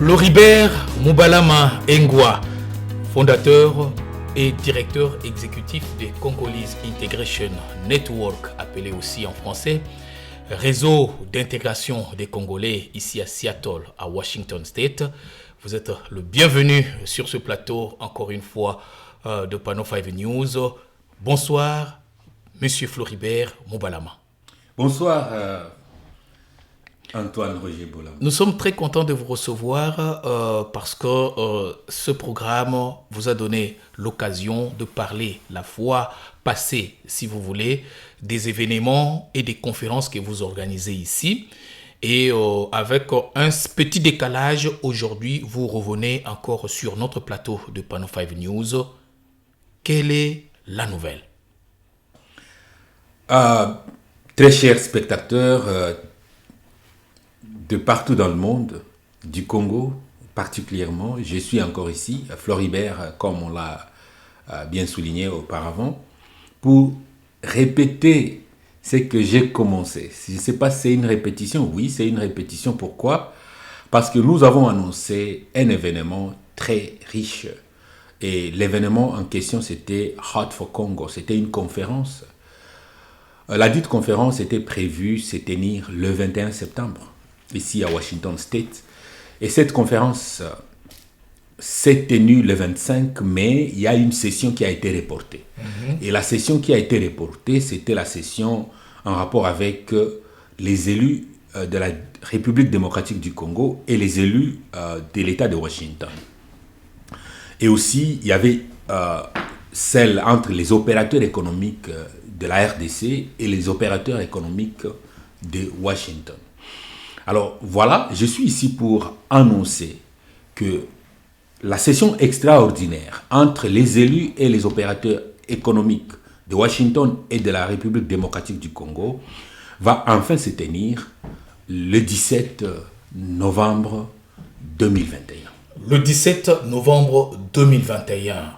Floribert Mubalama Engwa, fondateur et directeur exécutif de Congolese Integration Network, appelé aussi en français Réseau d'intégration des Congolais ici à Seattle, à Washington State. Vous êtes le bienvenu sur ce plateau, encore une fois, de Panneau 5 News. Bonsoir, Monsieur Floribert Mubalama. Bonsoir, Antoine Roger Bolam. Nous sommes très contents de vous recevoir parce que ce programme vous a donné l'occasion de parler la fois passée, si vous voulez, des événements et des conférences que vous organisez ici. Et avec un petit décalage, aujourd'hui, vous revenez encore sur notre plateau de Panneau 5 News. Quelle est la nouvelle? Très chers spectateurs de partout dans le monde, du Congo particulièrement, je suis encore ici, Floribert, comme on l'a bien souligné auparavant, pour répéter ce que j'ai commencé. Je ne sais pas si c'est une répétition. Oui, c'est une répétition. Pourquoi? Parce que nous avons annoncé un événement très riche. Et l'événement en question, c'était Hot for Congo. C'était une conférence. La dite conférence était prévue se tenir le 21 septembre, ici à Washington State. Et cette conférence s'est tenue le 25 mai. Il y a une session qui a été reportée. Et la session qui a été reportée, c'était la session en rapport avec les élus de la République démocratique du Congo et les élus de l'État de Washington. Et aussi, il y avait celle entre les opérateurs économiques de la RDC et les opérateurs économiques de Washington. Alors voilà, je suis ici pour annoncer que la session extraordinaire entre les élus et les opérateurs économiques de Washington et de la République démocratique du Congo va enfin se tenir le 17 novembre 2021. Le 17 novembre 2021.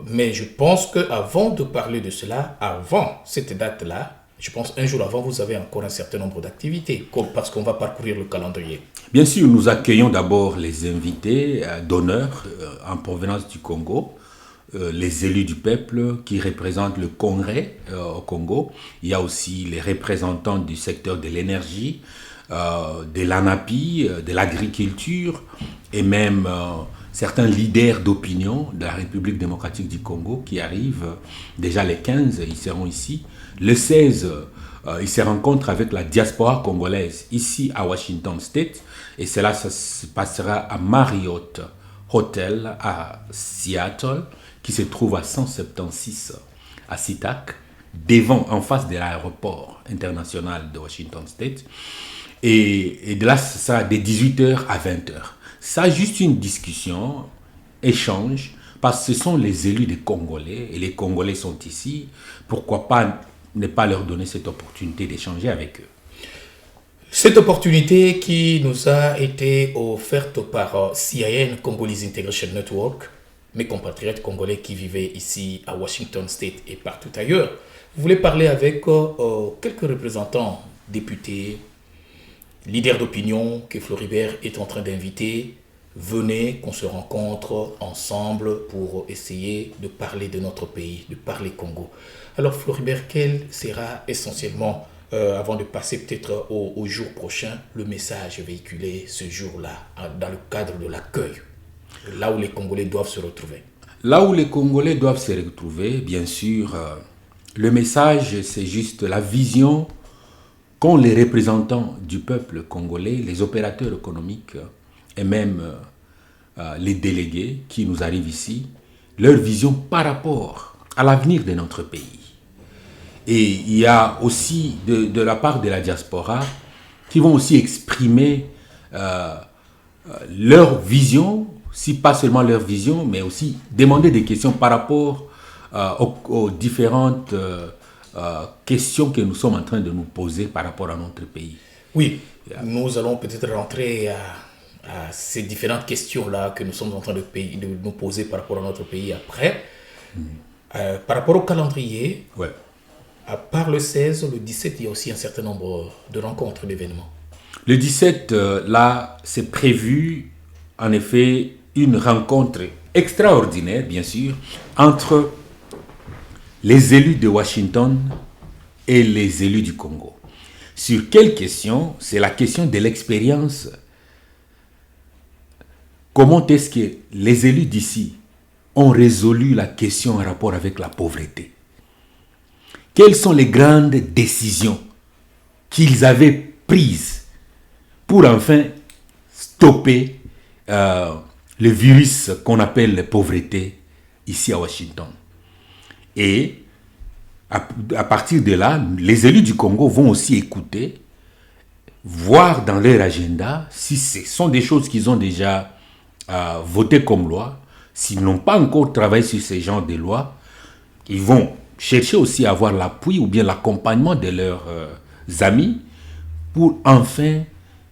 Mais je pense qu'avant de parler de cela, avant cette date-là, je pense un jour avant, vous avez encore un certain nombre d'activités, parce qu'on va parcourir le calendrier. Bien sûr, nous accueillons d'abord les invités d'honneur en provenance du Congo, les élus du peuple qui représentent le Congrès au Congo. Il y a aussi les représentants du secteur de l'énergie, de l'ANAPI, de l'agriculture et même certains leaders d'opinion de la République démocratique du Congo qui arrivent déjà les 15, ils seront ici. Le 16, ils se rencontrent avec la diaspora congolaise ici à Washington State et cela ça se passera à Marriott Hotel à Seattle qui se trouve à 176 à SeaTac, devant, en face de l'aéroport international de Washington State. Et de là, ça sera de 18h à 20h. Ça, juste une discussion, échange, parce que ce sont les élus des Congolais, et les Congolais sont ici. Pourquoi pas ne pas leur donner cette opportunité d'échanger avec eux? Cette opportunité qui nous a été offerte par CIN, Congolese Integration Network, mes compatriotes congolais qui vivaient ici à Washington State et partout ailleurs. Vous voulez parler avec quelques représentants, députés, leader d'opinion que Floribert est en train d'inviter. Venez qu'on se rencontre ensemble pour essayer de parler de notre pays, de parler Congo. Alors Floribert, quel sera essentiellement, avant de passer peut-être au jour prochain, le message véhiculé ce jour-là, dans le cadre de l'accueil, là où les Congolais doivent se retrouver? Là où les Congolais doivent se retrouver, bien sûr, le message, c'est juste la vision qu'ont les représentants du peuple congolais, les opérateurs économiques et même les délégués qui nous arrivent ici, leur vision par rapport à l'avenir de notre pays. Et il y a aussi de la part de la diaspora qui vont aussi exprimer leur vision, si pas seulement leur vision, mais aussi demander des questions par rapport aux différentes questions que nous sommes en train de nous poser par rapport à notre pays. Oui, nous allons peut-être rentrer à ces différentes questions-là que nous sommes en train de nous poser par rapport à notre pays après. Par rapport au calendrier, ouais. À part le 16, le 17, il y a aussi un certain nombre de rencontres, d'événements. Le 17, là, c'est prévu en effet une rencontre extraordinaire, bien sûr, entre les élus de Washington et les élus du Congo. Sur quelle question? C'est la question de l'expérience. Comment est-ce que les élus d'ici ont résolu la question en rapport avec la pauvreté? Quelles sont les grandes décisions qu'ils avaient prises pour enfin stopper le virus qu'on appelle la pauvreté ici à Washington? Et à partir de là, les élus du Congo vont aussi écouter, voir dans leur agenda si ce sont des choses qu'ils ont déjà votées comme loi. S'ils n'ont pas encore travaillé sur ces genres de lois, ils vont chercher aussi à avoir l'appui ou bien l'accompagnement de leurs amis pour enfin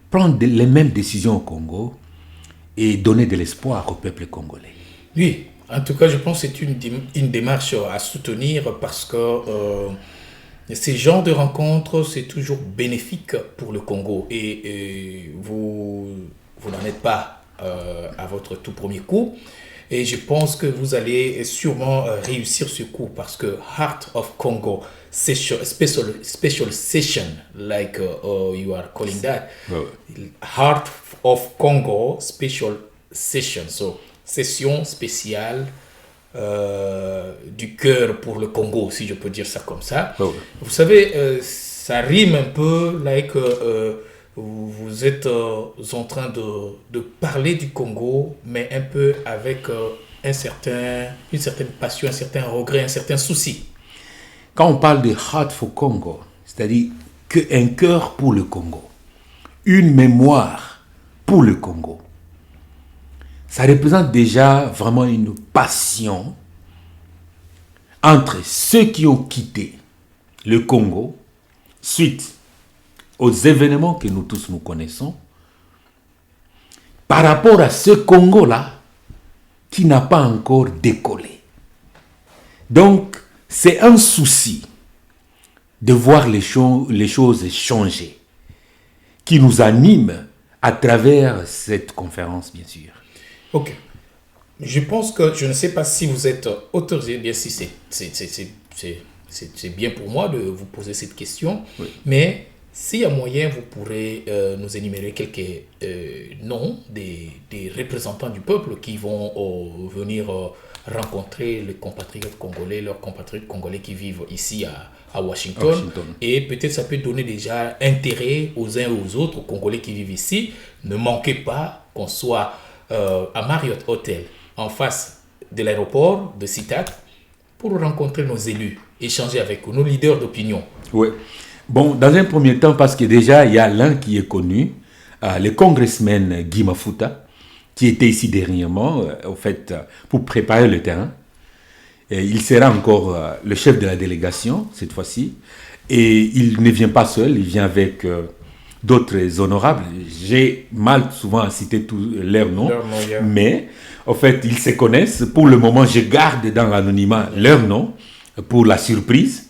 prendre les mêmes décisions au Congo et donner de l'espoir au peuple congolais. Oui, en tout cas, je pense que c'est une démarche à soutenir parce que ces genres de rencontres, c'est toujours bénéfique pour le Congo. Et vous n'en êtes pas à votre tout premier coup. Et je pense que vous allez sûrement réussir ce coup parce que Heart of Congo special session, like you are calling that, Heart of Congo special session, so session spéciale du cœur pour le Congo, si je peux dire ça comme ça. Vous savez, ça rime un peu like vous êtes en train de parler du Congo, mais un peu avec une certaine passion, un certain regret, un certain souci. Quand on parle de Heart for Congo, c'est-à-dire un cœur pour le Congo, une mémoire pour le Congo, ça représente déjà vraiment une passion entre ceux qui ont quitté le Congo suite aux événements que nous tous nous connaissons, par rapport à ce Congo-là qui n'a pas encore décollé. Donc, c'est un souci de voir les choses changer qui nous anime à travers cette conférence, bien sûr. Ok. Je pense que, je ne sais pas si vous êtes autorisé, bien si c'est bien pour moi de vous poser cette question, oui. Mais s'il y a moyen, vous pourrez nous énumérer quelques noms des représentants du peuple qui vont venir rencontrer les compatriotes congolais, leurs compatriotes congolais qui vivent ici à Washington. Et peut-être ça peut donner déjà intérêt aux uns et aux autres, aux Congolais qui vivent ici. Ne manquez pas qu'on soit à Marriott Hotel, en face de l'aéroport de Sitak, pour rencontrer nos élus, échanger avec eux, nos leaders d'opinion. Oui. Bon, dans un premier temps, parce que déjà, il y a l'un qui est connu, le congressman Guy Mafuta, qui était ici dernièrement, au fait, pour préparer le terrain. Et il sera encore le chef de la délégation, cette fois-ci. Et il ne vient pas seul, il vient avec d'autres honorables. J'ai mal souvent à citer tous leurs noms, yeah. Mais, en fait, ils se connaissent. Pour le moment, je garde dans l'anonymat leurs noms pour la surprise.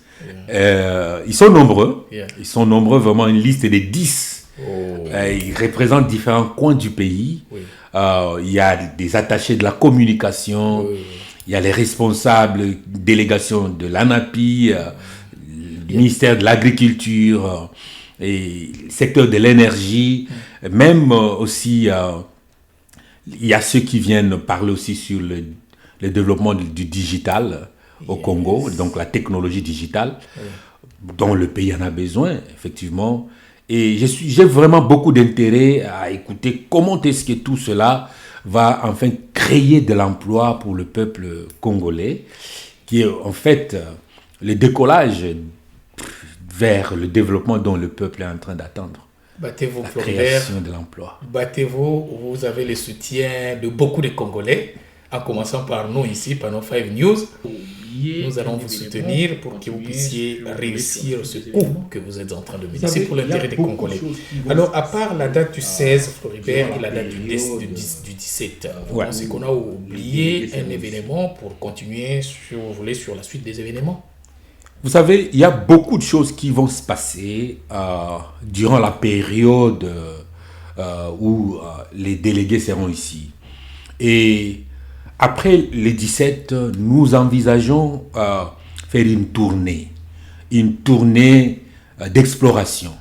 Ils sont nombreux. Yeah. Ils sont nombreux, vraiment une liste de 10. Ils représentent différents coins du pays. Oui. Il y a des attachés de la communication. Oui. Il y a les responsables délégations de l'ANAPI, du ministère de l'Agriculture, et le secteur de l'énergie. Même aussi, il y a ceux qui viennent parler aussi sur le développement du digital au Congo, donc la technologie digitale, dont le pays en a besoin, effectivement. Et j'ai vraiment beaucoup d'intérêt à écouter comment est-ce que tout cela va enfin créer de l'emploi pour le peuple congolais, qui est en fait le décollage vers le développement dont le peuple est en train d'attendre. Battez-vous, la Floribert, création de l'emploi. Battez-vous, vous avez le soutien de beaucoup de Congolais, en commençant par nous ici, par nos 5 News. Nous allons vous soutenir pour que vous puissiez réussir ce coup que vous êtes en train de mener. C'est pour l'intérêt des Congolais. Alors, à part la date du 16, Floribert, et la date du 17, c'est qu'on a oublié un événement pour continuer, si vous voulez, sur la suite des événements. Vous savez, il y a beaucoup de choses qui vont se passer durant la période où les délégués seront ici. Et après les 17, nous envisageons faire une tournée d'exploration.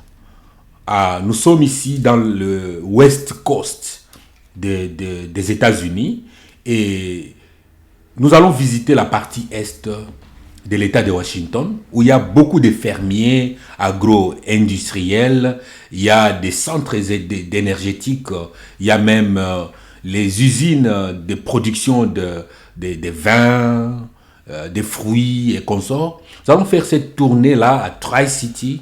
Nous sommes ici dans le West Coast des États-Unis et nous allons visiter la partie est de l'État de Washington, où il y a beaucoup de fermiers agro-industriels, il y a des centres énergétiques, il y a même les usines de production de vins, des fruits et consorts. Nous allons faire cette tournée-là à Tri-City.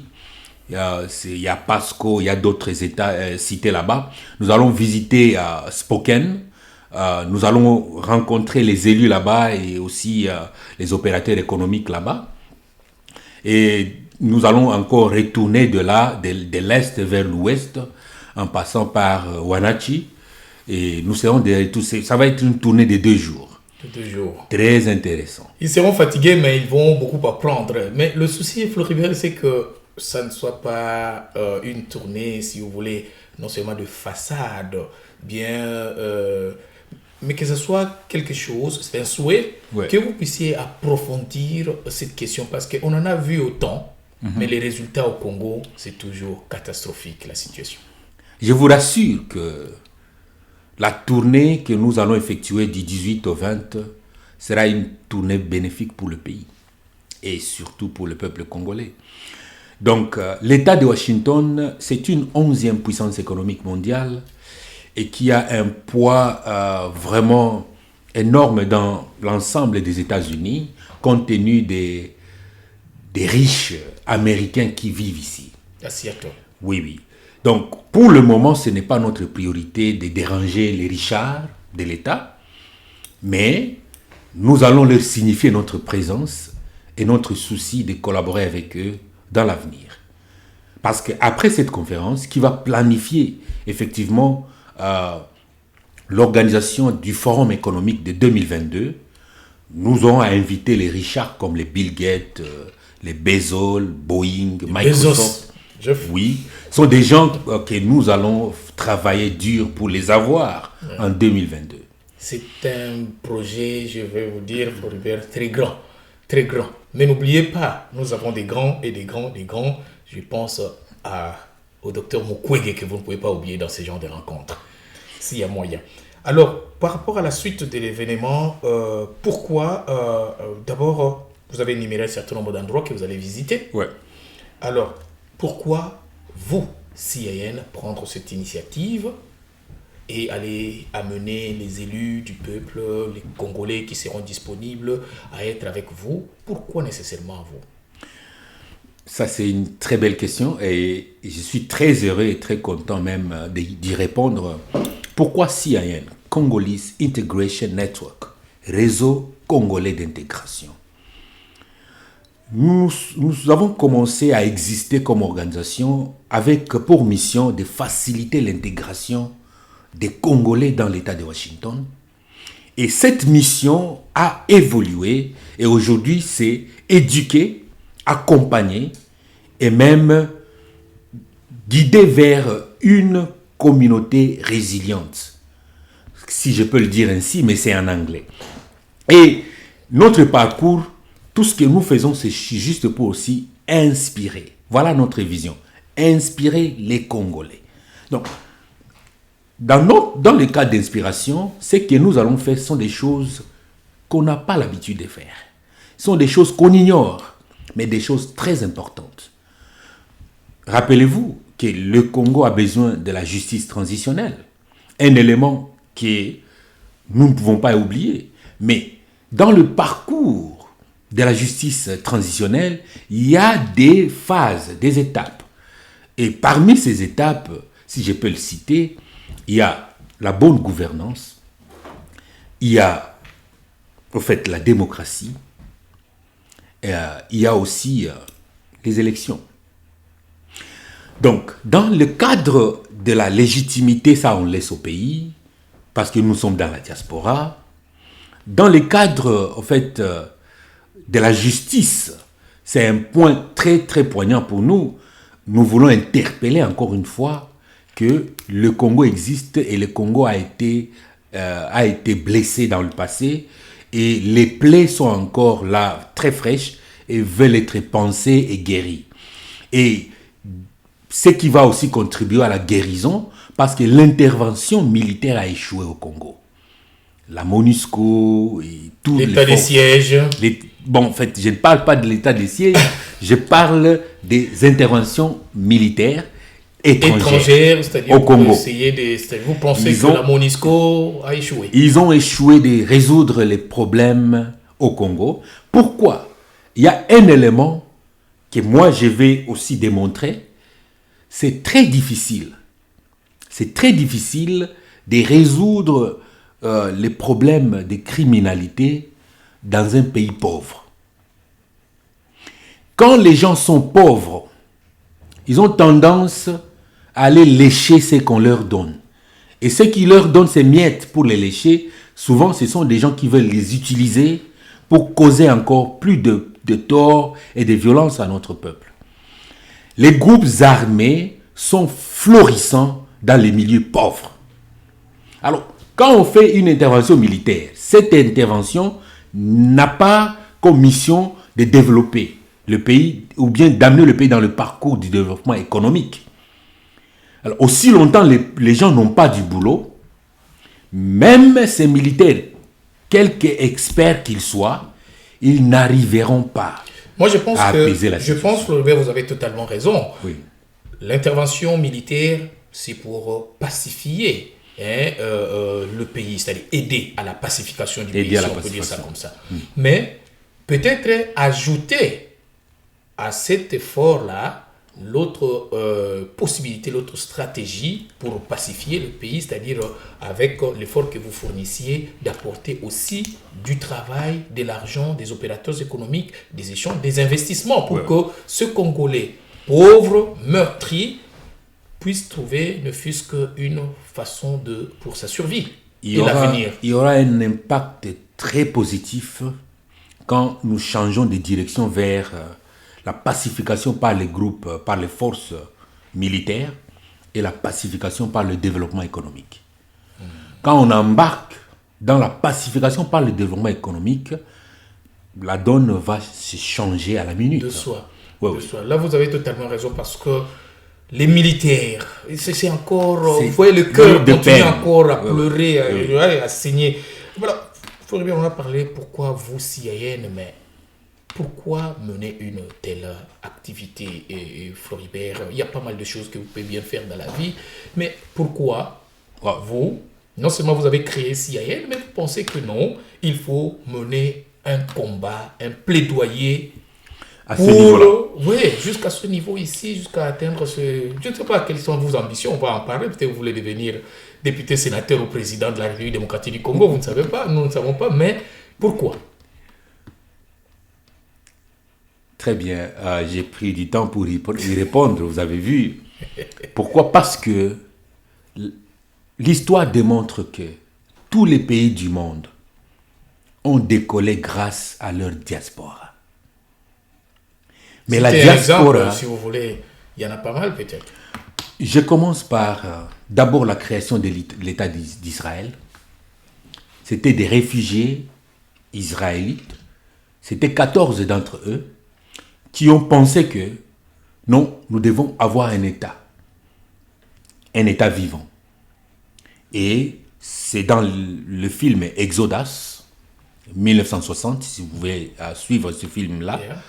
Il y a Pasco, il y a d'autres cités là-bas. Nous allons visiter Spokane. Nous allons rencontrer les élus là-bas et aussi les opérateurs économiques là-bas. Et nous allons encore retourner de l'est vers l'ouest, en passant par Wenatchee. Et nous serons ça va être une tournée de 2 jours. De 2 jours. Très intéressant. Ils seront fatigués, mais ils vont beaucoup apprendre. Mais le souci, Floribert, c'est que ça ne soit pas une tournée, si vous voulez, non seulement de façade, mais que ce soit quelque chose, c'est un souhait, que vous puissiez approfondir cette question, parce qu'on en a vu autant, mais les résultats au Congo, c'est toujours catastrophique, la situation. Je vous rassure que la tournée que nous allons effectuer du 18 au 20 sera une tournée bénéfique pour le pays, et surtout pour le peuple congolais. Donc, l'État de Washington, c'est une 11e puissance économique mondiale, et qui a un poids vraiment énorme dans l'ensemble des États-Unis, compte tenu des riches américains qui vivent ici. À Seattle. Oui. Donc, pour le moment, ce n'est pas notre priorité de déranger les richards de l'État, mais nous allons leur signifier notre présence et notre souci de collaborer avec eux dans l'avenir. Parce qu'après cette conférence, qui va planifier effectivement l'organisation du Forum économique de 2022, nous aurons à inviter les richards comme les Bill Gates, les Bezos, Boeing, Microsoft. Oui, sont des gens que nous allons travailler dur pour les avoir en 2022. C'est un projet, je vais vous dire, Floribert, très grand, très grand. Mais n'oubliez pas, nous avons des grands et des grands. Je pense au docteur Mukwege que vous ne pouvez pas oublier dans ce genre de rencontres, s'il y a moyen. Alors, par rapport à la suite de l'événement, pourquoi, d'abord, vous avez énuméré un certain nombre d'endroits que vous allez visiter. Ouais. Alors, pourquoi vous, CIN, prendre cette initiative et aller amener les élus du peuple, les Congolais qui seront disponibles à être avec vous? Pourquoi nécessairement vous? Ça, c'est une très belle question et je suis très heureux et très content même d'y répondre. Pourquoi CIN, Congolese Integration Network, réseau congolais d'intégration? Nous avons commencé à exister comme organisation avec pour mission de faciliter l'intégration des Congolais dans l'État de Washington. Et cette mission a évolué et aujourd'hui c'est éduquer, accompagner et même guider vers une communauté résiliente. Si je peux le dire ainsi, mais c'est en anglais. Et notre parcours, tout ce que nous faisons, c'est juste pour aussi inspirer. Voilà notre vision. Inspirer les Congolais. Donc, dans le cas d'inspiration, ce que nous allons faire sont des choses qu'on n'a pas l'habitude de faire. Ce sont des choses qu'on ignore, mais des choses très importantes. Rappelez-vous que le Congo a besoin de la justice transitionnelle. Un élément que nous ne pouvons pas oublier. Mais dans le parcours de la justice transitionnelle, il y a des phases, des étapes. Et parmi ces étapes, si je peux le citer, il y a la bonne gouvernance, il y a en fait la démocratie, et, il y a aussi les élections. Donc, dans le cadre de la légitimité, ça on laisse au pays, parce que nous sommes dans la diaspora. Dans le cadre, en fait, de la justice, c'est un point très, très poignant pour nous. Nous voulons interpeller encore une fois que le Congo existe et le Congo a été blessé dans le passé et les plaies sont encore là, très fraîches et veulent être pansées et guéries. Et ce qui va aussi contribuer à la guérison parce que l'intervention militaire a échoué au Congo. La MONUSCO et tout l'état des sièges. Bon, en fait, je ne parle pas de l'état des sièges, je parle des interventions militaires étrangères c'est-à-dire au Congo. Vous pensez que la MONUSCO a échoué? Ils ont échoué de résoudre les problèmes au Congo. Pourquoi? Il y a un élément que moi je vais aussi démontrer. C'est très difficile. C'est très difficile de résoudre les problèmes de criminalité dans un pays pauvre. Quand les gens sont pauvres, ils ont tendance à aller lécher ce qu'on leur donne. Et ce qui leur donne ces miettes pour les lécher, souvent ce sont des gens qui veulent les utiliser pour causer encore plus de tort et de violence à notre peuple. Les groupes armés sont florissants dans les milieux pauvres. Alors, quand on fait une intervention militaire, cette intervention n'a pas comme mission de développer le pays ou bien d'amener le pays dans le parcours du développement économique. Alors, aussi longtemps les gens n'ont pas du boulot, même ces militaires, quelque experts qu'ils soient, ils n'arriveront pas. Moi, je pense à apaiser la je situation. pense, Floribert, vous avez totalement raison. Oui. L'intervention militaire, c'est pour pacifier le pays, c'est-à-dire aider à la pacification du pays, si on peut dire ça comme ça. Mais peut-être ajouter à cet effort-là l'autre possibilité, l'autre stratégie pour pacifier le pays, c'est-à-dire avec l'effort que vous fournissiez, d'apporter aussi du travail, de l'argent, des opérateurs économiques, des échanges, des investissements pour que ce Congolais pauvre, meurtri, puisse trouver ne fût-ce qu'une façon pour sa survie et l'avenir. Il y aura un impact très positif quand nous changeons de direction vers la pacification par les groupes, par les forces militaires et la pacification par le développement économique. Quand on embarque dans la pacification par le développement économique, la donne va se changer à la minute. De soi. Ouais, de soi. Là, vous avez totalement raison parce que les militaires, c'est encore, vous voyez, le cœur continue encore à pleurer, à saigner. Voilà, Floribert, on a parlé pourquoi vous, CIAN, mais pourquoi mener une telle activité, Floribert? Il y a pas mal de choses que vous pouvez bien faire dans la vie, mais pourquoi vous, non seulement vous avez créé CIAN, mais vous pensez que non, il faut mener un combat, un plaidoyer à ce niveau-là. Oui, jusqu'à ce niveau ici, jusqu'à atteindre ce... Je ne sais pas quelles sont vos ambitions, on va en parler. Peut-être que vous voulez devenir député, sénateur ou président de la République démocratique du Congo, vous ne savez pas, nous ne savons pas, mais pourquoi? Très bien, j'ai pris du temps pour y répondre, vous avez vu. Pourquoi? Parce que l'histoire démontre que tous les pays du monde ont décollé grâce à leur diaspora. Mais la diaspora, exemple, si vous voulez, il y en a pas mal peut-être. Je commence par d'abord la création de l'État d'Israël. C'était des réfugiés israélites. C'était 14 d'entre eux qui ont pensé que non, nous devons avoir un État vivant. Et c'est dans le film Exodus 1960, si vous voulez suivre ce film-là. Yeah.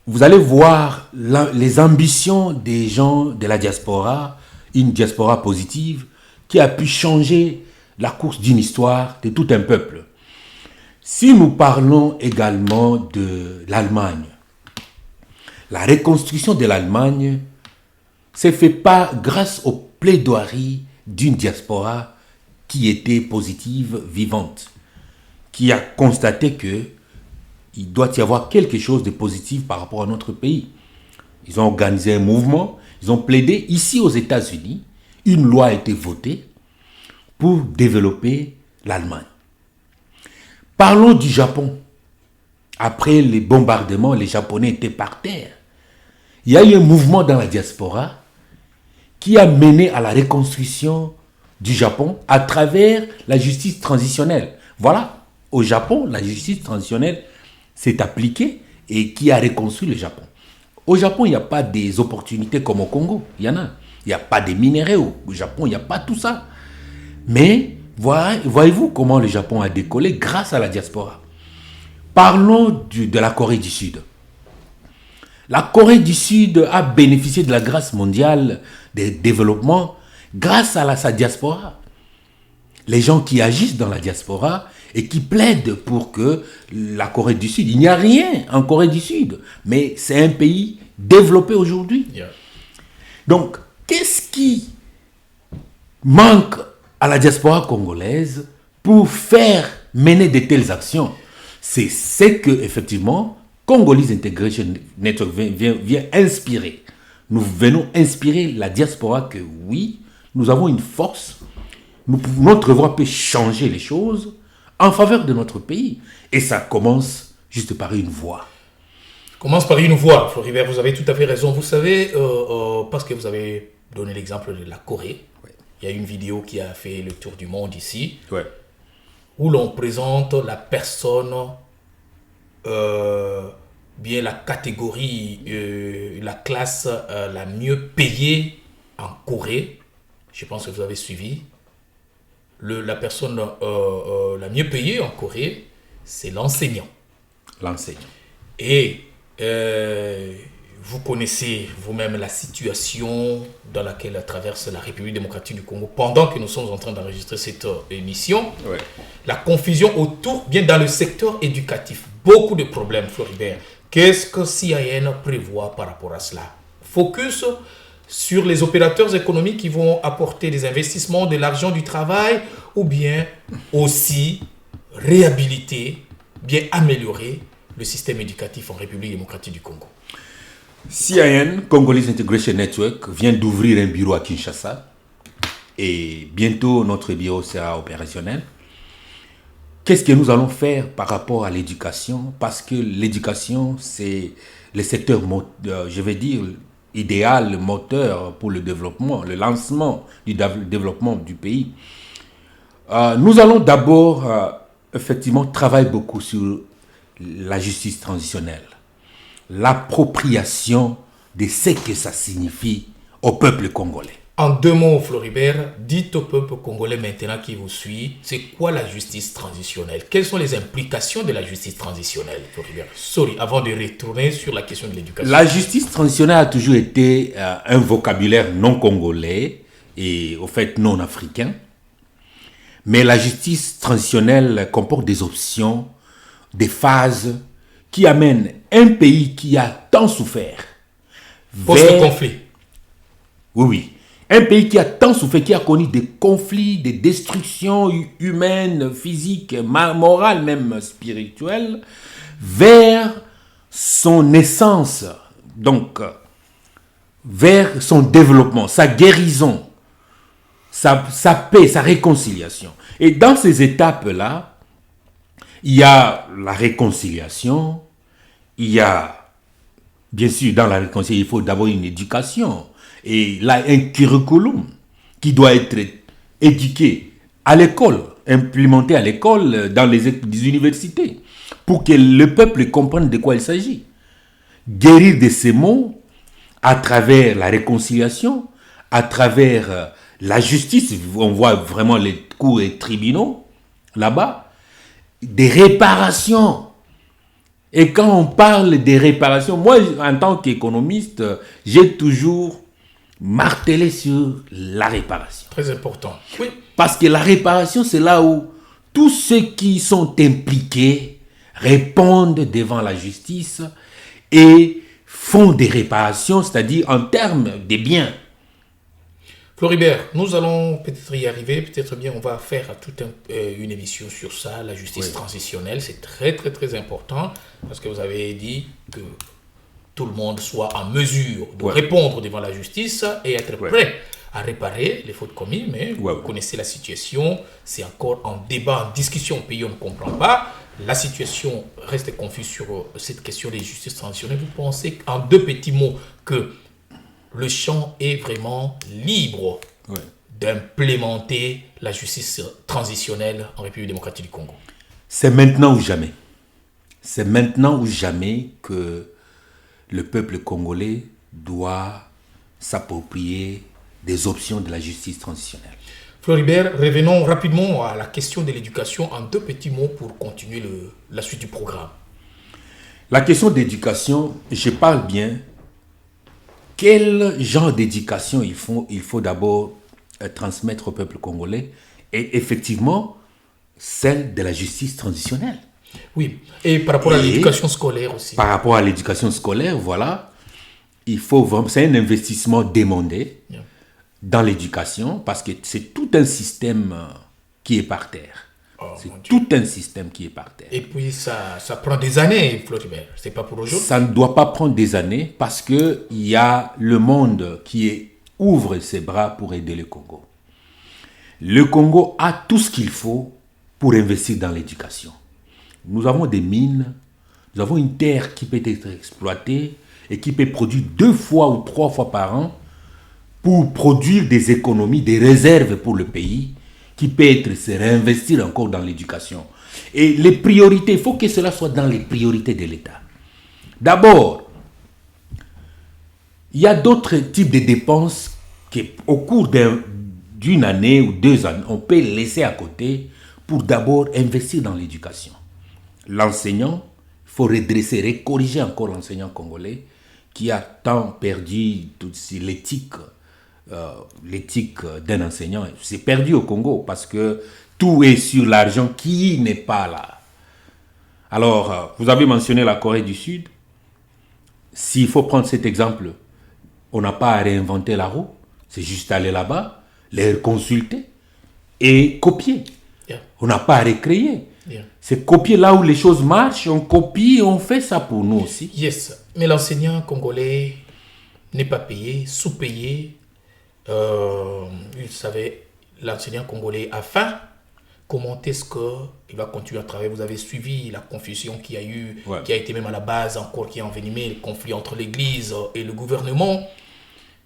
Vous allez voir les ambitions des gens de la diaspora, une diaspora positive qui a pu changer la course d'une histoire de tout un peuple. Si nous parlons également de l'Allemagne, la reconstruction de l'Allemagne s'est faite pas grâce aux plaidoiries d'une diaspora qui était positive, vivante, qui a constaté que il doit y avoir quelque chose de positif par rapport à notre pays. Ils ont organisé un mouvement, ils ont plaidé. Ici aux États-Unis, une loi a été votée pour développer l'Allemagne. Parlons du Japon. Après les bombardements, les Japonais étaient par terre. Il y a eu un mouvement dans la diaspora qui a mené à la reconstruction du Japon à travers la justice transitionnelle. Voilà, au Japon, la justice transitionnelle s'est appliquée et qui a reconstruit le Japon. Au Japon, il n'y a pas des opportunités comme au Congo. Il y en a. Il n'y a pas des minéraux. Au Japon, il n'y a pas tout ça. Mais voyez-vous comment le Japon a décollé grâce à la diaspora. Parlons de la Corée du Sud. La Corée du Sud a bénéficié de la grâce mondiale des développements grâce à sa diaspora. Les gens qui agissent dans la diaspora et qui plaident pour que la Corée du Sud, il n'y a rien en Corée du Sud, mais c'est un pays développé aujourd'hui. Yeah. Donc, qu'est-ce qui manque à la diaspora congolaise pour faire mener de telles actions? C'est que, effectivement, Congolese Integration Network vient inspirer. Nous venons inspirer la diaspora que oui, nous avons une force, notre voix peut changer les choses en faveur de notre pays. Et ça commence juste par une voix. Commence par une voix, Floribert, vous avez tout à fait raison. Vous savez, parce que vous avez donné l'exemple de la Corée, Ouais. il y a une vidéo qui a fait le tour du monde ici, Ouais. où l'on présente la personne, bien la catégorie, la classe la mieux payée en Corée. Je pense que vous avez suivi. La personne la mieux payée en Corée, c'est l'enseignant. L'enseignant. Et vous connaissez vous-même la situation dans laquelle traverse la République démocratique du Congo pendant que nous sommes en train d'enregistrer cette émission. Ouais. La confusion autour, bien dans le secteur éducatif. Beaucoup de problèmes, Floribert. Qu'est-ce que CIN prévoit par rapport à cela? Focus sur les opérateurs économiques qui vont apporter des investissements, de l'argent, du travail, ou bien aussi réhabiliter, bien améliorer le système éducatif en République démocratique du Congo. CIN, Congolese Integration Network, vient d'ouvrir un bureau à Kinshasa et bientôt notre bureau sera opérationnel. Qu'est-ce que nous allons faire par rapport à l'éducation? Parce que l'éducation, c'est le secteur, je vais dire, idéal, le moteur pour le développement, le lancement du développement du pays. Nous allons d'abord, effectivement, travailler beaucoup sur la justice transitionnelle, l'appropriation de ce que ça signifie au peuple congolais. En deux mots, Floribert, dites au peuple congolais maintenant qui vous suit, c'est quoi la justice transitionnelle? Quelles sont les implications de la justice transitionnelle, Floribert? Sorry, avant de retourner sur la question de l'éducation. La justice transitionnelle a toujours été un vocabulaire non congolais et au fait non africain. Mais la justice transitionnelle comporte des options, des phases qui amènent un pays qui a tant souffert Post-conflit. Oui. Un pays qui a tant souffert, qui a connu des conflits, des destructions humaines, physiques, morales, même spirituelles, vers son essence, donc vers son développement, sa guérison, sa paix, sa réconciliation. Et dans ces étapes-là, il y a la réconciliation, il y a, bien sûr, dans la réconciliation, il faut d'abord une éducation. Et là, un curriculum qui doit être éduqué à l'école, implémenté à l'école, dans les universités, pour que le peuple comprenne de quoi il s'agit. Guérir de ces maux à travers la réconciliation, à travers la justice, on voit vraiment les cours et tribunaux là-bas, des réparations. Et quand on parle des réparations, moi, en tant qu'économiste, j'ai toujours martelé sur la réparation. Très important. Oui. Parce que la réparation, c'est là où tous ceux qui sont impliqués répondent devant la justice et font des réparations, c'est-à-dire en termes des biens. Floribert, nous allons peut-être y arriver, peut-être bien on va faire toute une émission sur ça, la justice transitionnelle, c'est très très très important, parce que vous avez dit que tout le monde soit en mesure de répondre devant la justice et être prêt à réparer les fautes commises, mais vous connaissez la situation, c'est encore en débat, en discussion au pays, on ne comprend pas, la situation reste confuse sur cette question de justice transitionnelle. Vous pensez en deux petits mots que le champ est vraiment libre Ouais. d'implémenter la justice transitionnelle en République démocratique du Congo. C'est maintenant ou jamais. C'est maintenant ou jamais que le peuple congolais doit s'approprier des options de la justice transitionnelle. Floribert, revenons rapidement à la question de l'éducation en 2 petits mots pour continuer la suite du programme. La question d'éducation, je parle bien. Quel genre d'éducation il faut d'abord transmettre au peuple congolais, et effectivement celle de la justice transitionnelle. Oui, et par rapport à l'éducation scolaire aussi. Par rapport à l'éducation scolaire, voilà, il faut vraiment, c'est un investissement demandé dans l'éducation parce que c'est tout un système qui est par terre. C'est tout un système qui est par terre. Et puis ça prend des années, Floribert. C'est pas pour aujourd'hui. Ça ne doit pas prendre des années parce qu'il y a le monde qui ouvre ses bras pour aider le Congo. Le Congo a tout ce qu'il faut pour investir dans l'éducation. Nous avons des mines, nous avons une terre qui peut être exploitée et qui peut produire 2 fois ou 3 fois par an pour produire des économies, des réserves pour le pays qui peut être se réinvestir encore dans l'éducation. Et les priorités, il faut que cela soit dans les priorités de l'État. D'abord, il y a d'autres types de dépenses qu'au cours d'une année ou 2 années, on peut laisser à côté pour d'abord investir dans l'éducation. L'enseignant, il faut redresser, corriger encore l'enseignant congolais qui a tant perdu l'éthique d'un enseignant. C'est perdu au Congo parce que tout est sur l'argent qui n'est pas là. Alors, vous avez mentionné la Corée du Sud. S'il faut prendre cet exemple, on n'a pas à réinventer la roue. C'est juste aller là-bas, les consulter et copier. Yeah. On n'a pas à recréer. Yeah. C'est copier là où les choses marchent, on copie et on fait ça pour nous aussi. Yes, mais l'enseignant congolais n'est pas payé, sous-payé. Vous savez, l'enseignant congolais a faim. Comment est-ce qu'il va continuer à travailler? Vous avez suivi la confusion qu'il y a eu, qui a été même à la base encore, qui a envenimé le conflit entre l'Église et le gouvernement.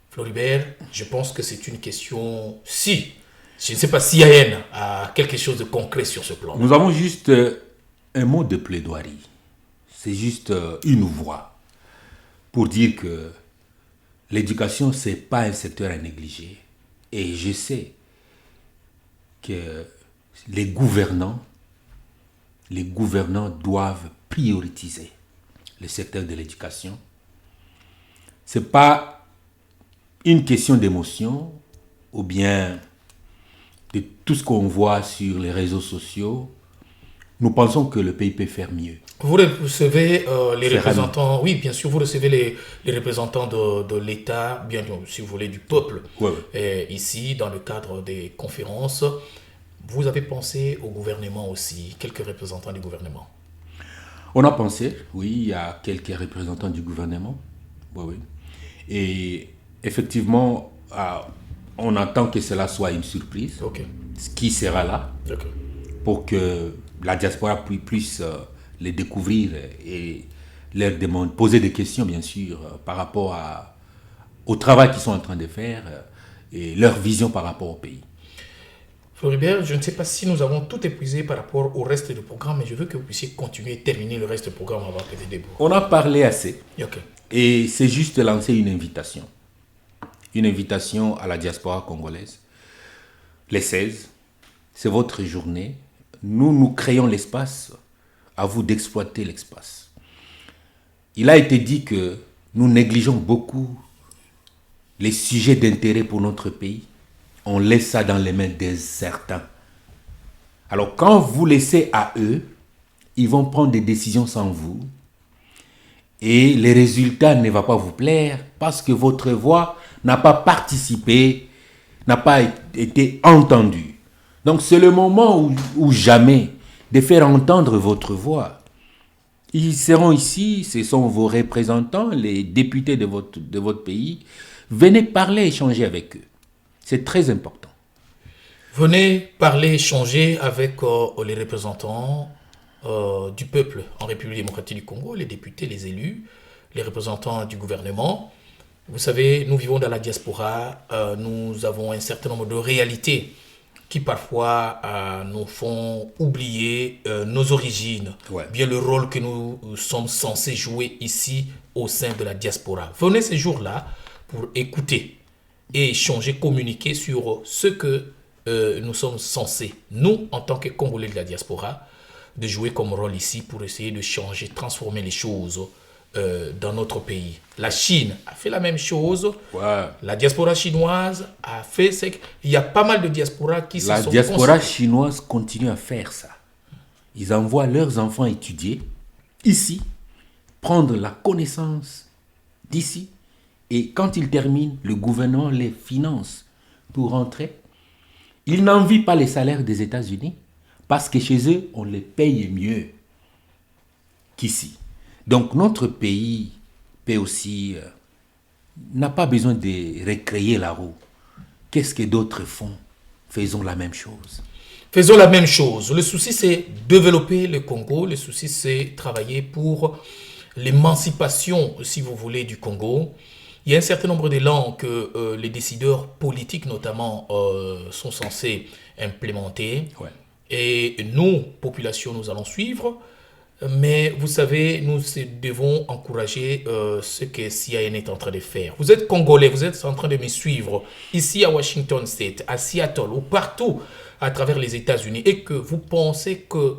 Floribert, je pense que c'est une question, je ne sais pas si Yahen a quelque chose de concret sur ce plan. Nous avons juste un mot de plaidoirie. C'est juste une voix pour dire que l'éducation, ce n'est pas un secteur à négliger. Et je sais que les gouvernants doivent prioriser le secteur de l'éducation. Ce n'est pas une question d'émotion ou bien de tout ce qu'on voit sur les réseaux sociaux. Nous pensons que le pays peut faire mieux. Vous recevez les représentants, oui, bien sûr, vous recevez les représentants de l'État, bien si vous voulez, du peuple, ici, dans le cadre des conférences. Vous avez pensé au gouvernement aussi, quelques représentants du gouvernement? On a pensé, oui, il y a quelques représentants du gouvernement. Oui. Et effectivement, on attend que cela soit une surprise. Qui sera là pour que la diaspora puisse les découvrir et leur demander, poser des questions, bien sûr, par rapport au travail qu'ils sont en train de faire et leur vision par rapport au pays. Floribert, je ne sais pas si nous avons tout épuisé par rapport au reste du programme, mais je veux que vous puissiez continuer et terminer le reste du programme avant que des débats. On a parlé assez. Et c'est juste lancer une invitation. Une invitation à la diaspora congolaise. Les 16, c'est votre journée. Nous créons l'espace. À vous d'exploiter l'espace. Il a été dit que nous négligeons beaucoup les sujets d'intérêt pour notre pays. On laisse ça dans les mains de certains. Alors quand vous laissez à eux, ils vont prendre des décisions sans vous. Et les résultats ne vont pas vous plaire parce que votre voix n'a pas participé, n'a pas été entendue. Donc c'est le moment où jamais de faire entendre votre voix. Ils seront ici, ce sont vos représentants, les députés de votre pays. Venez parler, échanger avec eux. C'est très important. Venez parler, échanger avec les représentants du peuple en République démocratique du Congo, les députés, les élus, les représentants du gouvernement. Vous savez, nous vivons dans la diaspora, nous avons un certain nombre de réalités qui parfois nous font oublier nos origines, Ouais. bien le rôle que nous sommes censés jouer ici au sein de la diaspora. Venez ces jours-là pour écouter et échanger, communiquer sur ce que nous sommes censés, nous, en tant que Congolais de la diaspora, de jouer comme rôle ici pour essayer de changer, transformer les choses dans notre pays. La Chine a fait la même chose. Ouais. La diaspora chinoise a fait ce il y a pas mal de diasporas qui se La sont diaspora chinoise continue à faire ça. Ils envoient leurs enfants étudier ici, prendre la connaissance d'ici, et quand ils terminent, le gouvernement les finance pour rentrer. Ils n'envient pas les salaires des États-Unis parce que chez eux, on les paye mieux qu'ici. Donc notre pays peut aussi n'a pas besoin de recréer la roue. Qu'est-ce que d'autres font? Faisons la même chose. Faisons la même chose. Le souci, c'est développer le Congo. Le souci, c'est travailler pour l'émancipation, si vous voulez, du Congo. Il y a un certain nombre d'élan que les décideurs politiques, notamment, sont censés implémenter. Ouais. Et nous, population, nous allons suivre. Mais vous savez, nous devons encourager ce que CIN est en train de faire. Vous êtes Congolais, vous êtes en train de me suivre ici à Washington State, à Seattle ou partout à travers les États-Unis et que vous pensez que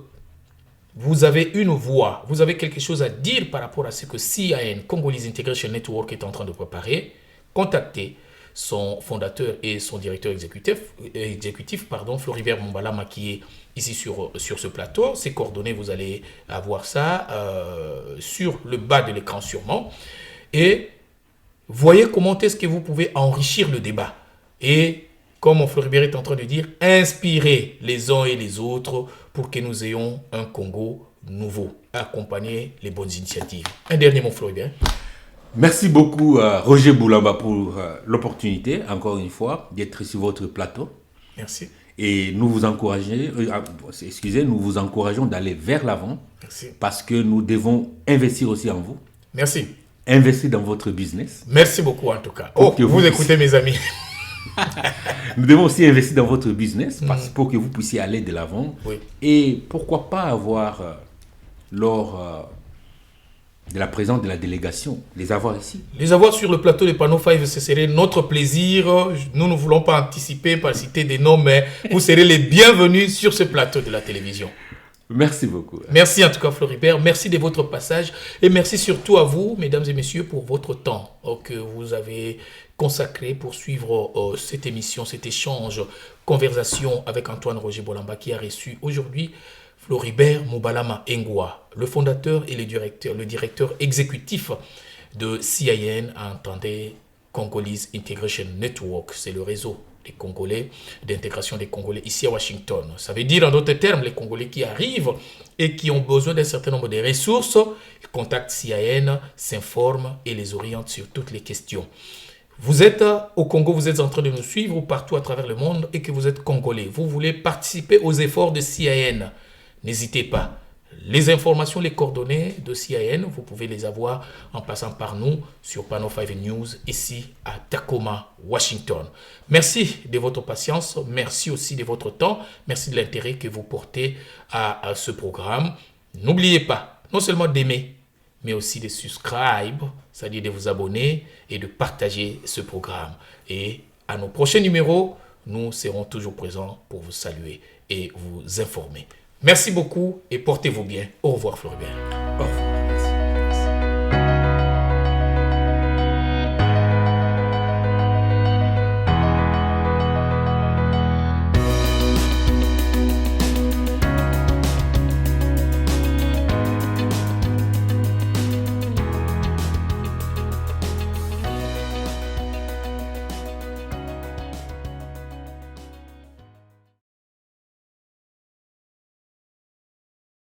vous avez une voix, vous avez quelque chose à dire par rapport à ce que CIN, Congolese Integration Network, est en train de préparer, contactez son fondateur et son directeur exécutif, Floribert Mumbalama, qui est ici sur ce plateau. Ces coordonnées, vous allez avoir ça sur le bas de l'écran sûrement. Et voyez comment est-ce que vous pouvez enrichir le débat. Et comme Floribert est en train de dire, inspirer les uns et les autres pour que nous ayons un Congo nouveau. Accompagner les bonnes initiatives. Un dernier mot, Floribert. Merci beaucoup, Roger Boulamba, pour l'opportunité, encore une fois, d'être sur votre plateau. Merci. Et nous vous nous vous encourageons d'aller vers l'avant. Merci. Parce que nous devons investir aussi en vous. Merci. Investir dans votre business. Merci beaucoup en tout cas. Oh, vous écoutez mes amis. Nous devons aussi investir dans votre business pour que vous puissiez aller de l'avant. Oui. Et pourquoi pas avoir lors de la présence de la délégation, les avoir ici. Les avoir sur le plateau de Panneau 5, ce serait notre plaisir. Nous ne voulons pas anticiper par citer des noms, mais vous serez les bienvenus sur ce plateau de la télévision. Merci beaucoup. Merci en tout cas, Floribert. Merci de votre passage. Et merci surtout à vous, mesdames et messieurs, pour votre temps que vous avez consacré pour suivre cette émission, cet échange, conversation avec Antoine Roger Boulamba, qui a reçu aujourd'hui Floribert Mumbalama Ngwa, le fondateur et le directeur exécutif de CIN, entendez Congolese Integration Network. C'est le réseau des Congolais, d'intégration des Congolais ici à Washington. Ça veut dire en d'autres termes, les Congolais qui arrivent et qui ont besoin d'un certain nombre de ressources, ils contactent CIN, s'informent et les orientent sur toutes les questions. Vous êtes au Congo, vous êtes en train de nous suivre partout à travers le monde et que vous êtes Congolais. Vous voulez participer aux efforts de CIN. N'hésitez pas. Les informations, les coordonnées de CIN, vous pouvez les avoir en passant par nous sur Panneau 5 News ici à Tacoma, Washington. Merci de votre patience, merci aussi de votre temps, merci de l'intérêt que vous portez à ce programme. N'oubliez pas, non seulement d'aimer, mais aussi de subscribe, c'est-à-dire de vous abonner et de partager ce programme. Et à nos prochains numéros, nous serons toujours présents pour vous saluer et vous informer. Merci beaucoup et portez-vous bien. Au revoir, Floribert. Au revoir.